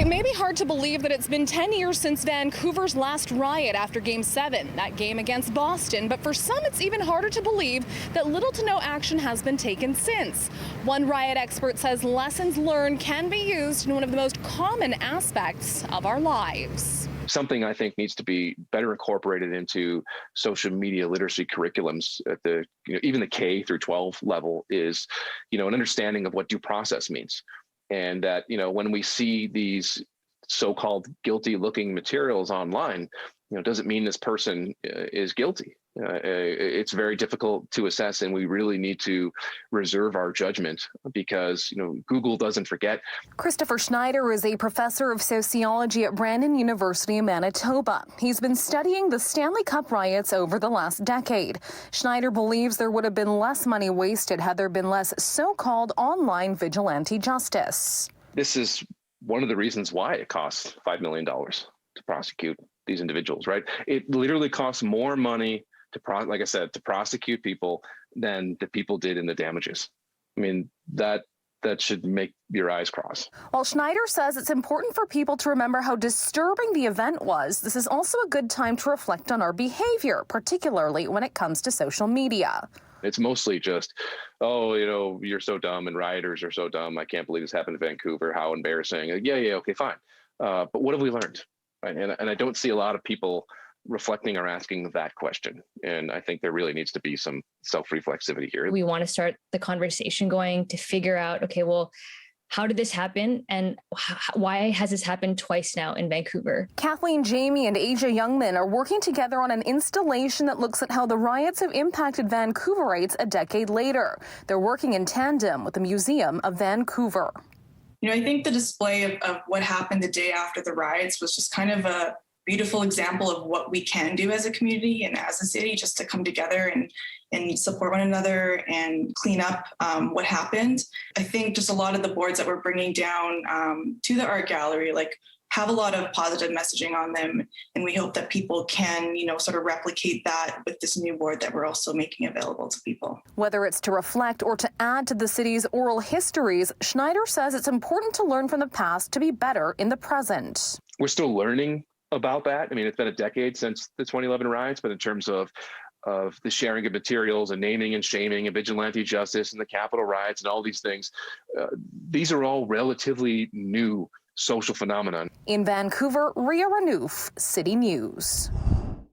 It may be hard to believe that it's been 10 years since Vancouver's last riot after Game 7, that game against Boston. But for some, it's even harder to believe that little to no action has been taken since. One riot expert says lessons learned can be used in one of the most common aspects of our lives. Something I think needs to be better incorporated into social media literacy curriculums at the, even the K through 12 level is, an understanding of what due process means. And that, when we see these so-called guilty looking materials online, doesn't mean this person is guilty. It's very difficult to assess, and we really need to reserve our judgment because, Google doesn't forget. Christopher Schneider is a professor of sociology at Brandon University in Manitoba. He's been studying the Stanley Cup riots over the last decade. Schneider believes there would have been less money wasted had there been less so-called online vigilante justice. This is one of the reasons why it costs $5 million to prosecute these individuals, right? It literally costs more money to prosecute people than the people did in the damages. I mean, that should make your eyes cross. While Schneider says it's important for people to remember how disturbing the event was, this is also a good time to reflect on our behavior, particularly when it comes to social media. It's mostly just, you're so dumb and rioters are so dumb. I can't believe this happened in Vancouver. How embarrassing. Yeah, okay, fine. But what have we learned? Right? And I don't see a lot of people reflecting or asking that question. And I think there really needs to be some self-reflexivity here. We want to start the conversation going to figure out, okay, well, how did this happen? And why has this happened twice now in Vancouver? Kathleen Jamie and Asia Youngman are working together on an installation that looks at how the riots have impacted Vancouverites a decade later. They're working in tandem with the Museum of Vancouver. I think the display of what happened the day after the riots was just kind of a beautiful example of what we can do as a community and as a city, just to come together and support one another and clean up what happened. I think just a lot of the boards that we're bringing down to the art gallery, have a lot of positive messaging on them. And we hope that people can, sort of replicate that with this new board that we're also making available to people. Whether it's to reflect or to add to the city's oral histories, Schneider says it's important to learn from the past to be better in the present. We're still learning about that. I mean, it's been a decade since the 2011 riots, but in terms of the sharing of materials and naming and shaming and vigilante justice and the Capitol riots and all these things, these are all relatively new social phenomenon. In Vancouver, Ria Renouf, City News.